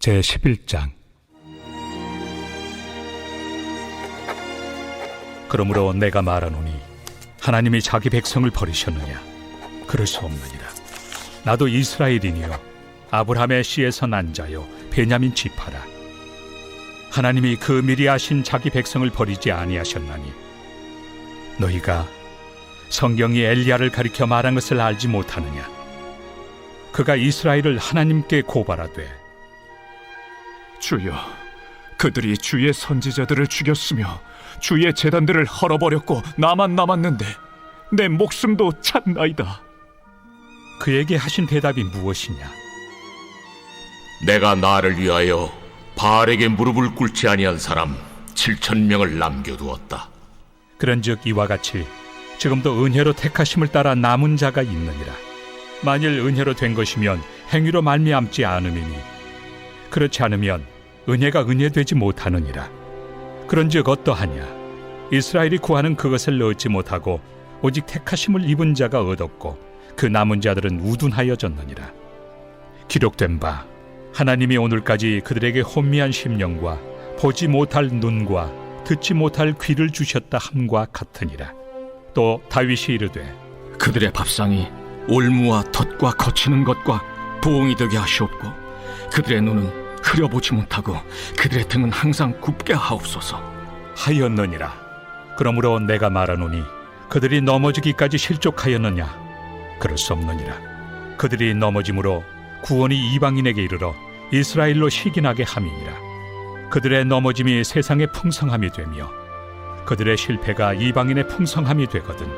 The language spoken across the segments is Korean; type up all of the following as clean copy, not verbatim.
제11장. 그러므로 내가 말하노니 하나님이 자기 백성을 버리셨느냐? 그럴 수 없느니라. 나도 이스라엘이니요 아브라함의 씨에서 난 자요 베냐민 지파라. 하나님이 그 미리 아신 자기 백성을 버리지 아니하셨나니 너희가 성경이 엘리야를 가리켜 말한 것을 알지 못하느냐? 그가 이스라엘을 하나님께 고발하되 주여, 그들이 주의 선지자들을 죽였으며 주의 제단들을 헐어버렸고 나만 남았는데 내 목숨도 찼나이다. 그에게 하신 대답이 무엇이냐? 내가 나를 위하여 바알에게 무릎을 꿇지 아니한 사람 7,000명을 남겨두었다. 그런즉 이와 같이 지금도 은혜로 택하심을 따라 남은 자가 있느니라. 만일 은혜로 된 것이면 행위로 말미암지 않음이니 그렇지 않으면 은혜가 은혜되지 못하느니라. 그런즉 어떠하냐? 이스라엘이 구하는 그것을 얻지 못하고 오직 택하심을 입은 자가 얻었고 그 남은 자들은 우둔하여졌느니라. 기록된 바 하나님이 오늘까지 그들에게 혼미한 심령과 보지 못할 눈과 듣지 못할 귀를 주셨다 함과 같으니라. 또 다윗이 이르되 그들의 밥상이 올무와 덫과 거치는 것과 부엉이 되게 하시옵고 그들의 눈은 흐려보지 못하고 그들의 등은 항상 굽게 하옵소서 하였느니라. 그러므로 내가 말하노니 그들이 넘어지기까지 실족하였느냐? 그럴 수 없느니라. 그들이 넘어짐으로 구원이 이방인에게 이르러 이스라엘로 시기나게 함이니라. 그들의 넘어짐이 세상의 풍성함이 되며 그들의 실패가 이방인의 풍성함이 되거든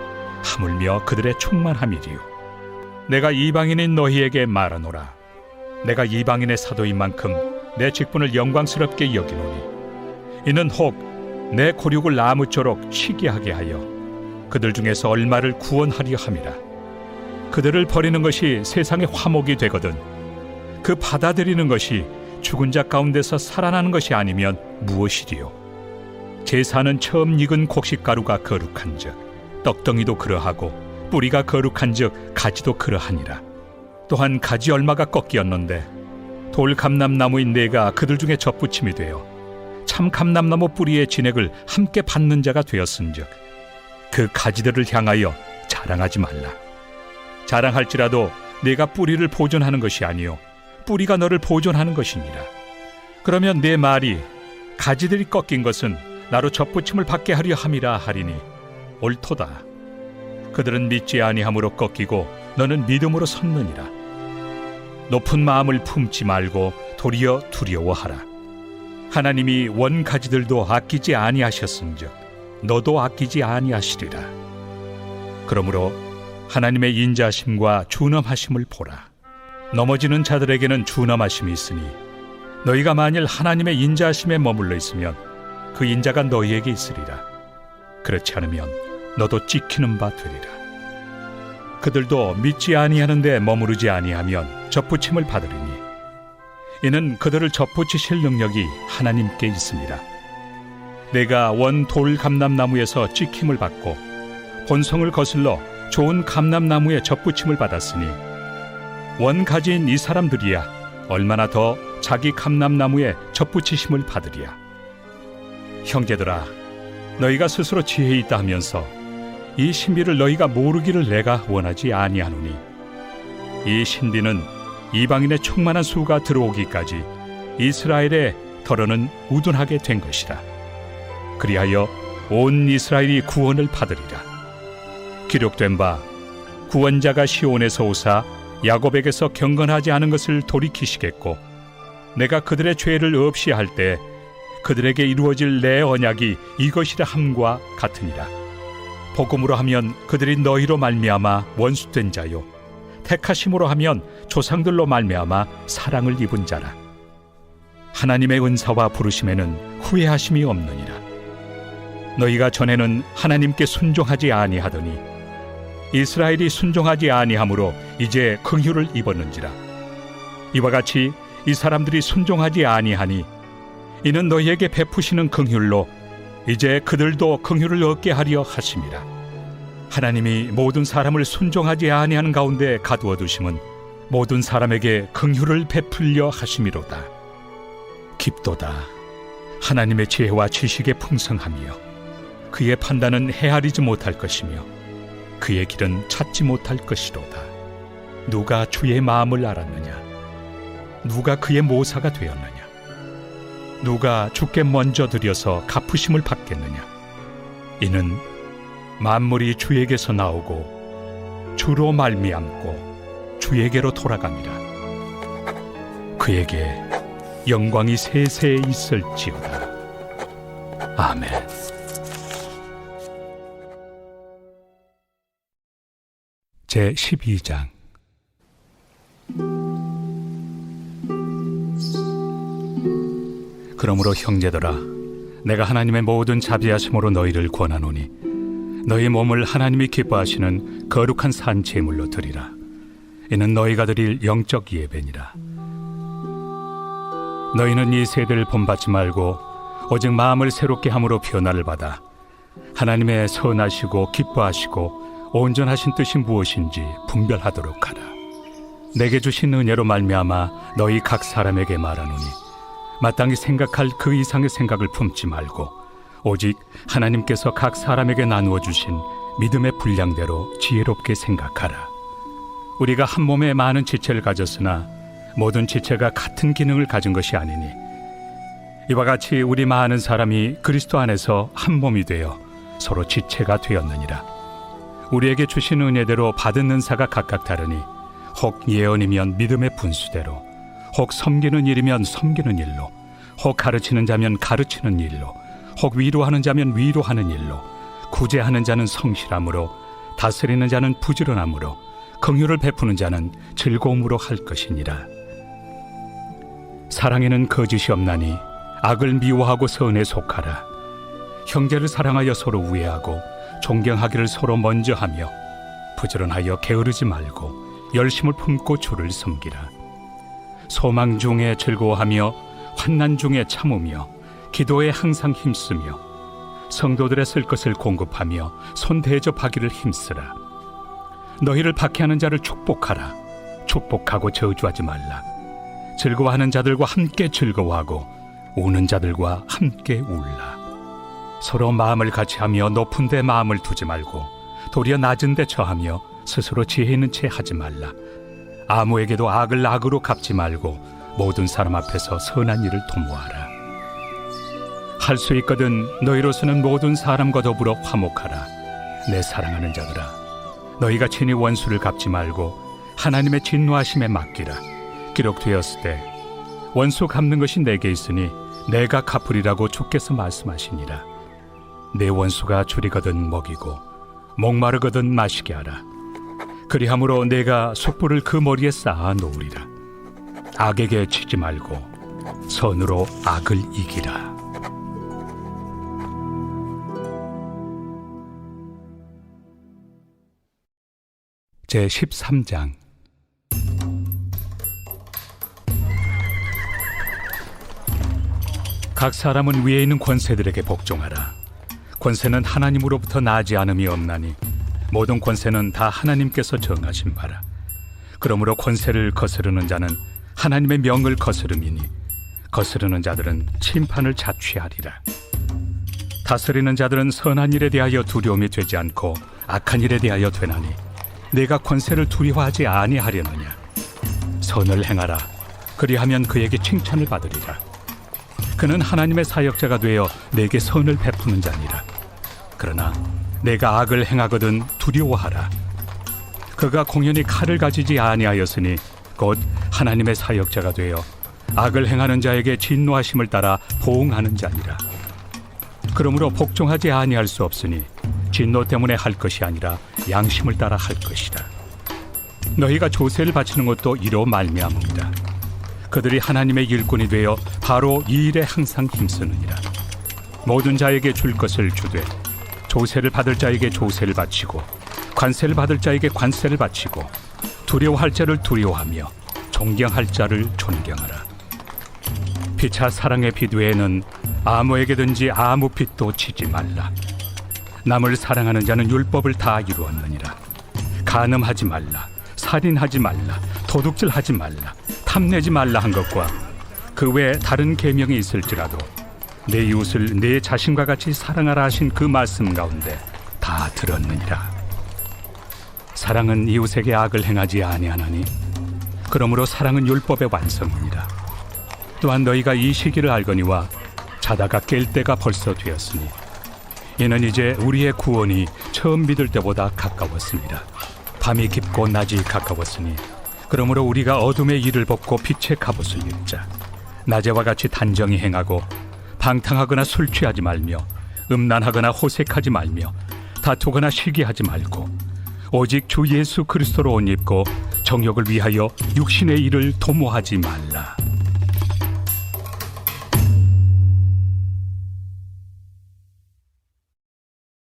하물며 그들의 충만함이리요. 내가 이방인인 너희에게 말하노라. 내가 이방인의 사도인 만큼 내 직분을 영광스럽게 여기노니 이는 혹 내 고륙을 나무쪼록 희귀하게 하여 그들 중에서 얼마를 구원하려 함이라. 그들을 버리는 것이 세상의 화목이 되거든 그 받아들이는 것이 죽은 자 가운데서 살아나는 것이 아니면 무엇이리요? 제사는 처음 익은 곡식가루가 거룩한즉 떡덩이도 그러하고 뿌리가 거룩한즉 가지도 그러하니라. 또한 가지 얼마가 꺾이었는데 돌 감람나무인 내가 그들 중에 접붙임이 되어 참 감람나무 뿌리의 진액을 함께 받는 자가 되었은즉 그 가지들을 향하여 자랑하지 말라. 자랑할지라도 내가 뿌리를 보존하는 것이 아니요 뿌리가 너를 보존하는 것이니라. 그러면 내 말이 가지들이 꺾인 것은 나로 접붙임을 받게 하려 함이라 하리니 옳도다. 그들은 믿지 아니함으로 꺾이고 너는 믿음으로 섰느니라. 높은 마음을 품지 말고 도리어 두려워하라. 하나님이 원 가지들도 아끼지 아니하셨은즉 너도 아끼지 아니하시리라. 그러므로 하나님의 인자하심과 준엄하심을 보라. 넘어지는 자들에게는 준엄하심이 있으니 너희가 만일 하나님의 인자하심에 머물러 있으면 그 인자가 너희에게 있으리라. 그렇지 않으면 너도 찍히는 바 되리라. 그들도 믿지 아니하는데 머무르지 아니하면 접붙임을 받으리니 이는 그들을 접붙이실 능력이 하나님께 있습니다. 내가 원 돌 감람나무에서 찍힘을 받고 본성을 거슬러 좋은 감람나무에 접붙임을 받았으니 원 가지인 이 사람들이야 얼마나 더 자기 감람나무에 접붙이심을 받으리야. 형제들아, 너희가 스스로 지혜 있다 하면서 이 신비를 너희가 모르기를 내가 원하지 아니하노니 이 신비는 이방인의 충만한 수가 들어오기까지 이스라엘의 덜어는 우둔하게 된 것이라. 그리하여 온 이스라엘이 구원을 받으리라. 기록된 바 구원자가 시온에서 오사 야곱에게서 경건하지 않은 것을 돌이키시겠고 내가 그들의 죄를 없이 할 때 그들에게 이루어질 내 언약이 이것이라 함과 같으니라. 복음으로 하면 그들이 너희로 말미암아 원수된 자요 택하심으로 하면 조상들로 말미암아 사랑을 입은 자라. 하나님의 은사와 부르심에는 후회하심이 없느니라. 너희가 전에는 하나님께 순종하지 아니하더니 이스라엘이 순종하지 아니하므로 이제 긍휼을 입었는지라. 이와 같이 이 사람들이 순종하지 아니하니 이는 너희에게 베푸시는 긍휼로 이제 그들도 긍휼을 얻게 하려 하심이라. 하나님이 모든 사람을 순종하지 아니하는 가운데 가두어 두심은 모든 사람에게 긍휼을 베풀려 하심이로다. 깊도다. 하나님의 지혜와 지식의 풍성하며 그의 판단은 헤아리지 못할 것이며 그의 길은 찾지 못할 것이로다. 누가 주의 마음을 알았느냐? 누가 그의 모사가 되었느냐? 누가 주께 먼저 드려서 갚으심을 받겠느냐? 이는 만물이 주에게서 나오고 주로 말미암고 주에게로 돌아갑니다. 그에게 영광이 세세에 있을지어다. 아멘. 제 12장. 그러므로 형제들아, 내가 하나님의 모든 자비하심으로 너희를 권하노니 너희 몸을 하나님이 기뻐하시는 거룩한 산 제물로 드리라. 이는 너희가 드릴 영적 예배니라. 너희는 이 세대를 본받지 말고 오직 마음을 새롭게 함으로 변화를 받아 하나님의 선하시고 기뻐하시고 온전하신 뜻이 무엇인지 분별하도록 하라. 내게 주신 은혜로 말미암아 너희 각 사람에게 말하노니 마땅히 생각할 그 이상의 생각을 품지 말고 오직 하나님께서 각 사람에게 나누어 주신 믿음의 분량대로 지혜롭게 생각하라. 우리가 한 몸에 많은 지체를 가졌으나 모든 지체가 같은 기능을 가진 것이 아니니 이와 같이 우리 많은 사람이 그리스도 안에서 한 몸이 되어 서로 지체가 되었느니라. 우리에게 주신 은혜대로 받은 은사가 각각 다르니 혹 예언이면 믿음의 분수대로, 혹 섬기는 일이면 섬기는 일로, 혹 가르치는 자면 가르치는 일로, 혹 위로하는 자면 위로하는 일로, 구제하는 자는 성실함으로, 다스리는 자는 부지런함으로, 긍휼을 베푸는 자는 즐거움으로 할 것이니라. 사랑에는 거짓이 없나니 악을 미워하고 선에 속하라. 형제를 사랑하여 서로 우애하고 존경하기를 서로 먼저 하며 부지런하여 게으르지 말고 열심을 품고 주를 섬기라. 소망 중에 즐거워하며 환난 중에 참으며 기도에 항상 힘쓰며 성도들의 쓸 것을 공급하며 손 대접하기를 힘쓰라. 너희를 박해하는 자를 축복하라. 축복하고 저주하지 말라. 즐거워하는 자들과 함께 즐거워하고 우는 자들과 함께 울라. 서로 마음을 같이하며 높은 데 마음을 두지 말고 도리어 낮은 데 처하며 스스로 지혜 있는 채 하지 말라. 아무에게도 악을 악으로 갚지 말고 모든 사람 앞에서 선한 일을 도모하라. 할 수 있거든 너희로서는 모든 사람과 더불어 화목하라. 내 사랑하는 자들아, 너희가 친히 원수를 갚지 말고 하나님의 진노하심에 맡기라. 기록되었을 때 원수 갚는 것이 내게 있으니 내가 갚으리라고 주께서 말씀하시니라. 내 원수가 줄이거든 먹이고 목마르거든 마시게 하라. 그리함으로 내가 숯불을 그 머리에 쌓아 놓으리라. 악에게 치지 말고 선으로 악을 이기라. 제 13장. 각 사람은 위에 있는 권세들에게 복종하라. 권세는 하나님으로부터 나지 않음이 없나니 모든 권세는 다 하나님께서 정하신 바라. 그러므로 권세를 거스르는 자는 하나님의 명을 거스름이니 거스르는 자들은 심판을 자취하리라. 다스리는 자들은 선한 일에 대하여 두려움이 되지 않고 악한 일에 대하여 되나니 내가 권세를 두려워하지 아니하려느냐. 선을 행하라. 그리하면 그에게 칭찬을 받으리라. 그는 하나님의 사역자가 되어 내게 선을 베푸는 자니라. 그러나 내가 악을 행하거든 두려워하라. 그가 공연히 칼을 가지지 아니하였으니 곧 하나님의 사역자가 되어 악을 행하는 자에게 진노하심을 따라 보응하는 자니라. 그러므로 복종하지 아니할 수 없으니 진노 때문에 할 것이 아니라 양심을 따라 할 것이다. 너희가 조세를 바치는 것도 이로 말미암음이다. 그들이 하나님의 일꾼이 되어 바로 이 일에 항상 힘쓰느니라. 모든 자에게 줄 것을 주되 조세를 받을 자에게 조세를 바치고 관세를 받을 자에게 관세를 바치고 두려워할 자를 두려워하며 존경할 자를 존경하라. 피차 사랑의 빛 외에는 아무에게든지 아무 빚도 지지 말라. 남을 사랑하는 자는 율법을 다 이루었느니라. 간음하지 말라, 살인하지 말라, 도둑질하지 말라, 탐내지 말라 한 것과 그 외에 다른 계명이 있을지라도 내 이웃을 내 자신과 같이 사랑하라 하신 그 말씀 가운데 다 들었느니라. 사랑은 이웃에게 악을 행하지 아니하나니 그러므로 사랑은 율법의 완성이니라. 또한 너희가 이 시기를 알거니와 자다가 깰 때가 벌써 되었으니 이는 이제 우리의 구원이 처음 믿을 때보다 가까웠습니다. 밤이 깊고 낮이 가까웠으니 그러므로 우리가 어둠의 일을 벗고 빛의 갑옷을 입자. 낮에와 같이 단정히 행하고 방탕하거나 술 취하지 말며 음란하거나 호색하지 말며 다투거나 시기하지 말고 오직 주 예수 그리스도로 옷 입고 정욕을 위하여 육신의 일을 도모하지 말라.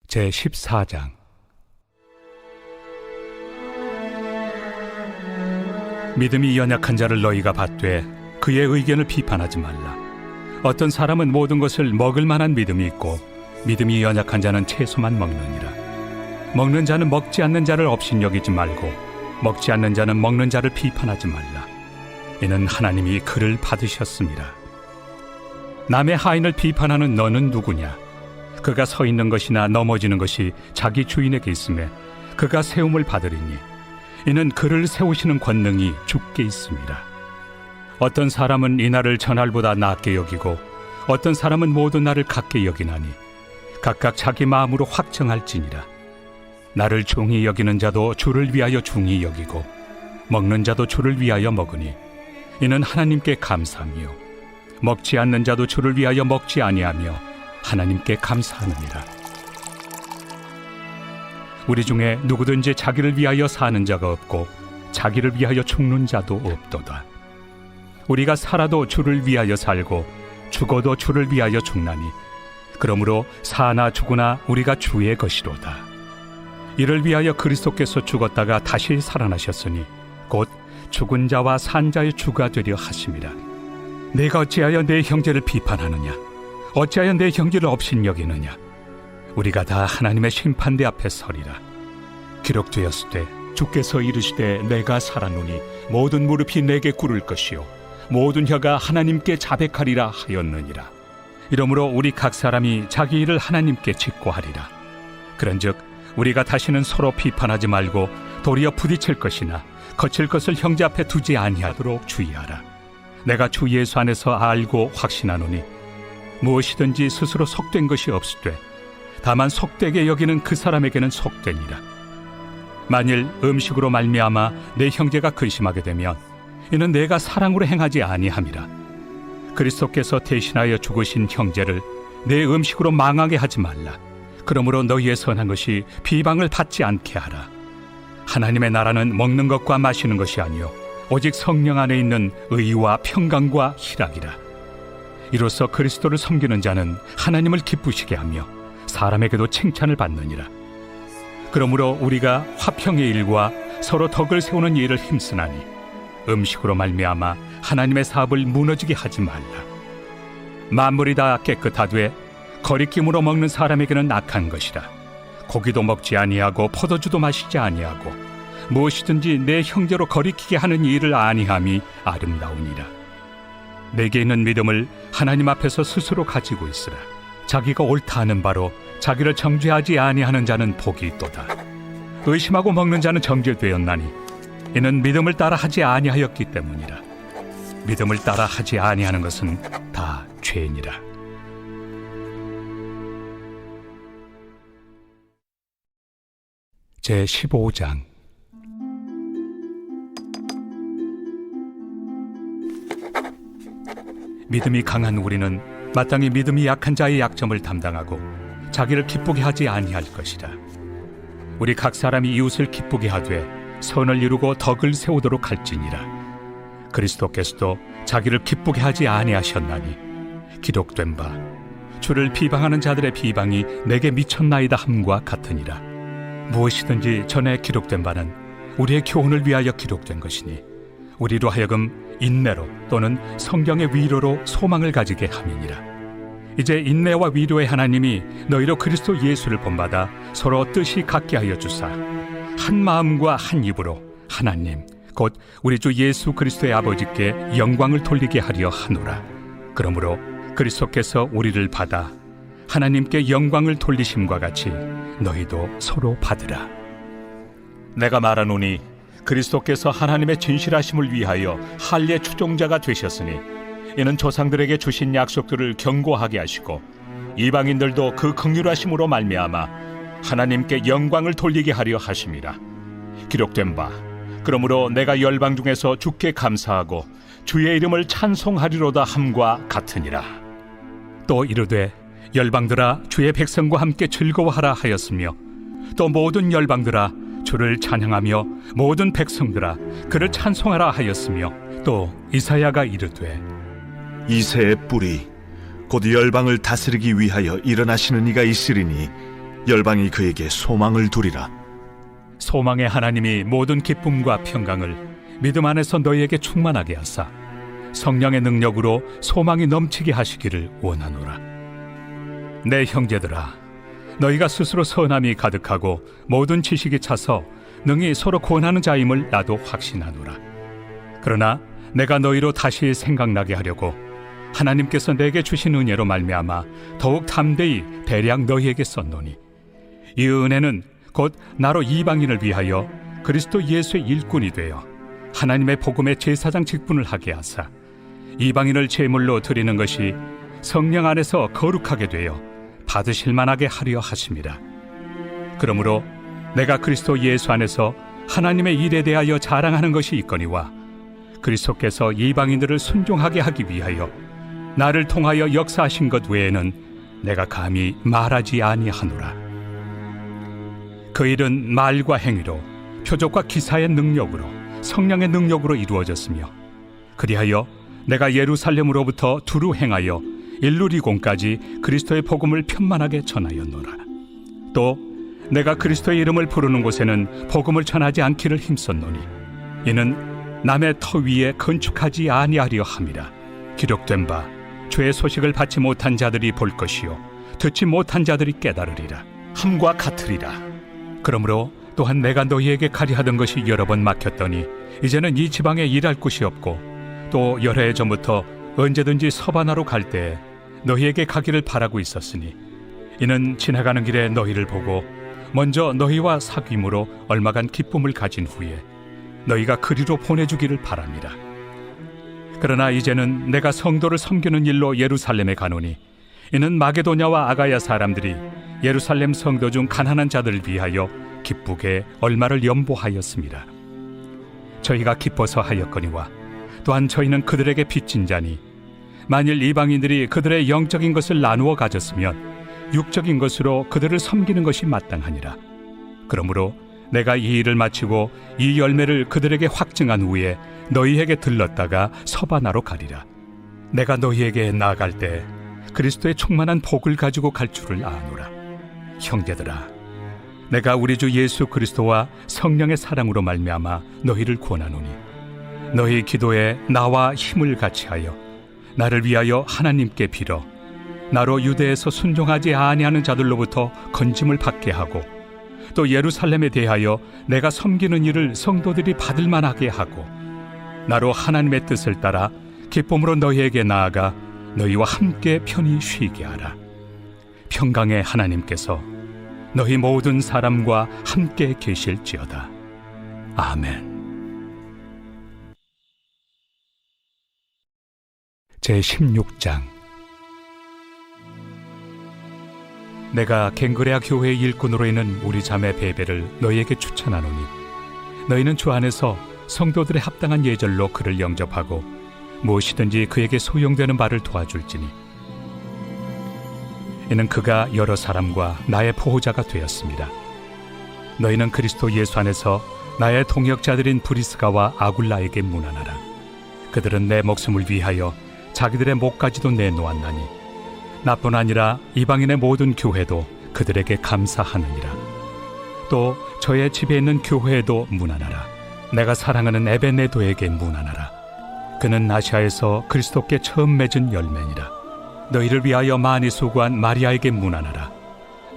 제14장. 믿음이 연약한 자를 너희가 받되 그의 의견을 비판하지 말라. 어떤 사람은 모든 것을 먹을 만한 믿음이 있고 믿음이 연약한 자는 채소만 먹느니라. 먹는 자는 먹지 않는 자를 업신여기지 말고 먹지 않는 자는 먹는 자를 비판하지 말라. 이는 하나님이 그를 받으셨습니다. 남의 하인을 비판하는 너는 누구냐? 그가 서 있는 것이나 넘어지는 것이 자기 주인에게 있음에 그가 세움을 받으리니 이는 그를 세우시는 권능이 주께 있습니다. 어떤 사람은 이날을 전날보다 낮게 여기고 어떤 사람은 모든 날을 같게 여기나니 각각 자기 마음으로 확정할지니라. 나를 중히 여기는 자도 주를 위하여 중히 여기고 먹는 자도 주를 위하여 먹으니 이는 하나님께 감사하며 먹지 않는 자도 주를 위하여 먹지 아니하며 하나님께 감사하느니라. 우리 중에 누구든지 자기를 위하여 사는 자가 없고 자기를 위하여 죽는 자도 없도다. 우리가 살아도 주를 위하여 살고 죽어도 주를 위하여 죽나니 그러므로 사나 죽으나 우리가 주의 것이로다. 이를 위하여 그리스도께서 죽었다가 다시 살아나셨으니 곧 죽은 자와 산 자의 주가 되려 하심이라. 내가 어찌하여 내 형제를 비판하느냐? 어찌하여 내 형제를 업신여기느냐? 우리가 다 하나님의 심판대 앞에 서리라. 기록되었을 때 주께서 이르시되 내가 살았노니 모든 무릎이 내게 꿇을 것이요 모든 혀가 하나님께 자백하리라 하였느니라. 이러므로 우리 각 사람이 자기 일을 하나님께 직고하리라. 그런즉 우리가 다시는 서로 비판하지 말고 도리어 부딪힐 것이나 거칠 것을 형제 앞에 두지 아니하도록 주의하라. 내가 주 예수 안에서 알고 확신하노니 무엇이든지 스스로 속된 것이 없으되 다만 속되게 여기는 그 사람에게는 속되니라. 만일 음식으로 말미암아 내 형제가 근심하게 되면 이는 내가 사랑으로 행하지 아니함이라. 그리스도께서 대신하여 죽으신 형제를 내 음식으로 망하게 하지 말라. 그러므로 너희의 선한 것이 비방을 받지 않게 하라. 하나님의 나라는 먹는 것과 마시는 것이 아니요 오직 성령 안에 있는 의와 평강과 희락이라. 이로써 그리스도를 섬기는 자는 하나님을 기쁘시게 하며 사람에게도 칭찬을 받느니라. 그러므로 우리가 화평의 일과 서로 덕을 세우는 일을 힘쓰나니 음식으로 말미암아 하나님의 사업을 무너지게 하지 말라. 만물이 다 깨끗하되 거리낌으로 먹는 사람에게는 악한 것이라. 고기도 먹지 아니하고 포도주도 마시지 아니하고 무엇이든지 내 형제로 거리키게 하는 일을 아니함이 아름다우니라. 내게 있는 믿음을 하나님 앞에서 스스로 가지고 있으라. 자기가 옳다 하는 바로 자기를 정죄하지 아니하는 자는 복이 있도다. 의심하고 먹는 자는 정죄되었나니 이는 믿음을 따라 하지 아니하였기 때문이라. 믿음을 따라 하지 아니하는 것은 다 죄니라. 제15장. 믿음이 강한 우리는 마땅히 믿음이 약한 자의 약점을 담당하고 자기를 기쁘게 하지 아니할 것이라. 우리 각 사람이 이웃을 기쁘게 하되 선을 이루고 덕을 세우도록 할지니라. 그리스도께서도 자기를 기쁘게 하지 아니하셨나니 기록된 바 주를 비방하는 자들의 비방이 내게 미쳤나이다 함과 같으니라. 무엇이든지 전에 기록된 바는 우리의 교훈을 위하여 기록된 것이니 우리로 하여금 인내로 또는 성경의 위로로 소망을 가지게 함이니라. 이제 인내와 위로의 하나님이 너희로 그리스도 예수를 본받아 서로 뜻이 같게 하여 주사 한 마음과 한 입으로 하나님 곧 우리 주 예수 그리스도의 아버지께 영광을 돌리게 하려 하노라. 그러므로 그리스도께서 우리를 받아 하나님께 영광을 돌리심과 같이 너희도 서로 받으라. 내가 말하노니 그리스도께서 하나님의 진실하심을 위하여 할례 추종자가 되셨으니 이는 조상들에게 주신 약속들을 견고하게 하시고 이방인들도 그 긍휼하심으로 말미암아 하나님께 영광을 돌리게 하려 하심이라. 기록된 바 그러므로 내가 열방 중에서 주께 감사하고 주의 이름을 찬송하리로다 함과 같으니라. 또 이르되 열방들아 주의 백성과 함께 즐거워하라 하였으며 또 모든 열방들아 주를 찬양하며 모든 백성들아 그를 찬송하라 하였으며 또 이사야가 이르되 이새의 뿌리 곧 열방을 다스리기 위하여 일어나시는 이가 있으리니 열방이 그에게 소망을 두리라. 소망의 하나님이 모든 기쁨과 평강을 믿음 안에서 너희에게 충만하게 하사 성령의 능력으로 소망이 넘치게 하시기를 원하노라. 내 형제들아 너희가 스스로 선함이 가득하고 모든 지식이 차서 능히 서로 권하는 자임을 나도 확신하노라. 그러나 내가 너희로 다시 생각나게 하려고 하나님께서 내게 주신 은혜로 말미암아 더욱 담대히 대량 너희에게 썼노니 이 은혜는 곧 나로 이방인을 위하여 그리스도 예수의 일꾼이 되어 하나님의 복음의 제사장 직분을 하게 하사 이방인을 제물로 드리는 것이 성령 안에서 거룩하게 되어 받으실 만하게 하려 하심이라. 그러므로 내가 그리스도 예수 안에서 하나님의 일에 대하여 자랑하는 것이 있거니와 그리스도께서 이방인들을 순종하게 하기 위하여 나를 통하여 역사하신 것 외에는 내가 감히 말하지 아니하노라. 그 일은 말과 행위로 표적과 기사의 능력으로 성령의 능력으로 이루어졌으며 그리하여 내가 예루살렘으로부터 두루 행하여 일루리공까지 그리스도의 복음을 편만하게 전하였노라. 또 내가 그리스도의 이름을 부르는 곳에는 복음을 전하지 않기를 힘썼노니 이는 남의 터 위에 건축하지 아니하려 함이라. 기록된 바 주의 소식을 받지 못한 자들이 볼 것이요 듣지 못한 자들이 깨달으리라 함과 같으리라. 그러므로 또한 내가 너희에게 가리 하던 것이 여러 번 막혔더니 이제는 이 지방에 일할 곳이 없고 또 여러 해 전부터 언제든지 서바나로 갈 때에 너희에게 가기를 바라고 있었으니 이는 지나가는 길에 너희를 보고 먼저 너희와 사귐으로 얼마간 기쁨을 가진 후에 너희가 그리로 보내주기를 바랍니다. 그러나 이제는 내가 성도를 섬기는 일로 예루살렘에 가노니 이는 마게도냐와 아가야 사람들이 예루살렘 성도 중 가난한 자들을 위하여 기쁘게 얼마를 연보하였습니다. 저희가 기뻐서 하였거니와 또한 저희는 그들에게 빚진 자니 만일 이방인들이 그들의 영적인 것을 나누어 가졌으면 육적인 것으로 그들을 섬기는 것이 마땅하니라. 그러므로 내가 이 일을 마치고 이 열매를 그들에게 확증한 후에 너희에게 들렀다가 서바나로 가리라. 내가 너희에게 나아갈 때 그리스도의 충만한 복을 가지고 갈 줄을 아노라. 형제들아, 내가 우리 주 예수 그리스도와 성령의 사랑으로 말미암아 너희를 권하노니 너희 기도에 나와 힘을 같이하여 나를 위하여 하나님께 빌어 나로 유대에서 순종하지 아니하는 자들로부터 건짐을 받게 하고 또 예루살렘에 대하여 내가 섬기는 일을 성도들이 받을 만하게 하고 나로 하나님의 뜻을 따라 기쁨으로 너희에게 나아가 너희와 함께 편히 쉬게 하라. 평강의 하나님께서 너희 모든 사람과 함께 계실지어다. 아멘. 제16장. 내가 갱그레아 교회의 일꾼으로 있는 우리 자매 베베를 너희에게 추천하노니 너희는 주 안에서 성도들의 합당한 예절로 그를 영접하고 무엇이든지 그에게 소용되는 바를 도와줄지니 이는 그가 여러 사람과 나의 보호자가 되었습니다. 너희는 그리스도 예수 안에서 나의 동역자들인 브리스가와 아굴라에게 문안하라. 그들은 내 목숨을 위하여 자기들의 목까지도 내놓았나니 나뿐 아니라 이방인의 모든 교회도 그들에게 감사하느니라. 또 저의 집에 있는 교회에도 문안하라. 내가 사랑하는 에베네도에게 문안하라. 그는 아시아에서 그리스도께 처음 맺은 열매니라. 너희를 위하여 많이 수고한 마리아에게 문안하라.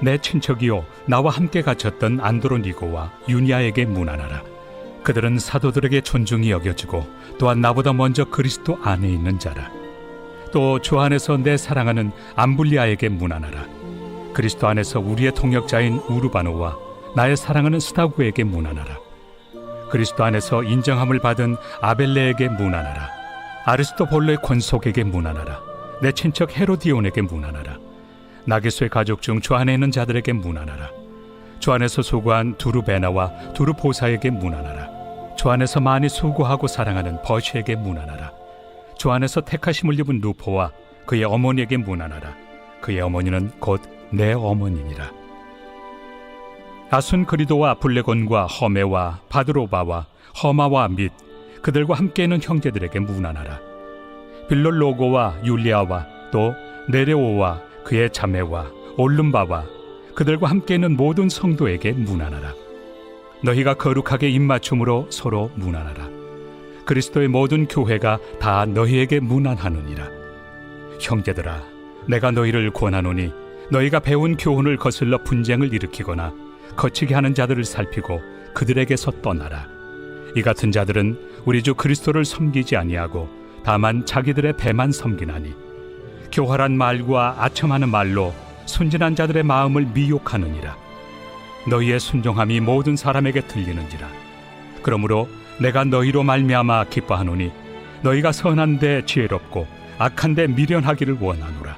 내 친척이요 나와 함께 갇혔던 안드로니고와 유니아에게 문안하라. 그들은 사도들에게 존중이 여겨지고 또한 나보다 먼저 그리스도 안에 있는 자라. 또 주 안에서 내 사랑하는 암블리아에게 문안하라. 그리스도 안에서 우리의 동역자인 우르바노와 나의 사랑하는 스타구에게 문안하라. 그리스도 안에서 인정함을 받은 아벨레에게 문안하라. 아리스토볼로의 권속에게 문안하라. 내 친척 헤로디온에게 문안하라. 나게소의 가족 중 주 안에 있는 자들에게 문안하라. 주 안에서 수고한 두루베나와 두루보사에게 문안하라. 주 안에서 많이 수고하고 사랑하는 버시에게 문안하라. 주 안에서 택하심을 입은 루포와 그의 어머니에게 문안하라. 그의 어머니는 곧 내 어머니니라. 아순그리도와 블레곤과 허메와 바드로바와 허마와 및 그들과 함께 있는 형제들에게 문안하라. 빌롤로고와 율리아와 또 네레오와 그의 자매와 올름바와 그들과 함께 있는 모든 성도에게 문안하라. 너희가 거룩하게 입맞춤으로 서로 문안하라. 그리스도의 모든 교회가 다 너희에게 문안하느니라. 형제들아, 내가 너희를 권하노니 너희가 배운 교훈을 거슬러 분쟁을 일으키거나 거치게 하는 자들을 살피고 그들에게서 떠나라. 이 같은 자들은 우리 주 그리스도를 섬기지 아니하고 다만 자기들의 배만 섬기나니 교활한 말과 아첨하는 말로 순진한 자들의 마음을 미혹하느니라. 너희의 순종함이 모든 사람에게 들리는지라. 그러므로 내가 너희로 말미암아 기뻐하노니 너희가 선한데 지혜롭고 악한데 미련하기를 원하노라.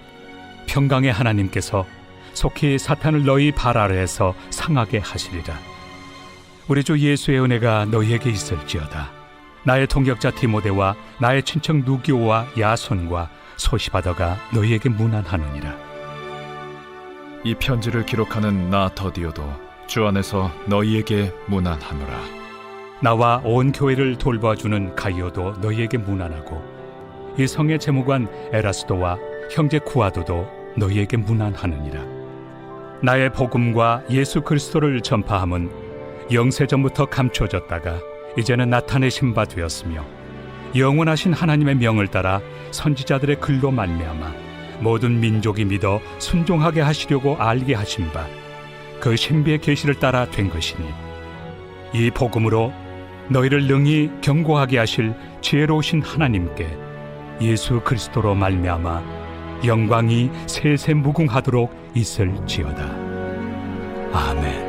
평강의 하나님께서 속히 사탄을 너희 발 아래에서 상하게 하시리라. 우리 주 예수의 은혜가 너희에게 있을지어다. 나의 동역자 디모데와 나의 친척 누기오와 야손과 소시바더가 너희에게 문안하느니라. 이 편지를 기록하는 나 더디오도 주 안에서 너희에게 문안하노라. 나와 온 교회를 돌봐주는 가이오도 너희에게 문안하고 이 성의 재무관 에라스도와 형제 구아도도 너희에게 문안하느니라. 나의 복음과 예수 그리스도를 전파함은 영세전부터 감춰졌다가 이제는 나타내신 바 되었으며 영원하신 하나님의 명을 따라 선지자들의 글로 말미암아 모든 민족이 믿어 순종하게 하시려고 알게 하신 바 그 신비의 계시를 따라 된 것이니 이 복음으로 너희를 능히 경고하게 하실 지혜로우신 하나님께 예수 그리스도로 말미암아 영광이 세세 무궁하도록 있을지어다. 아멘.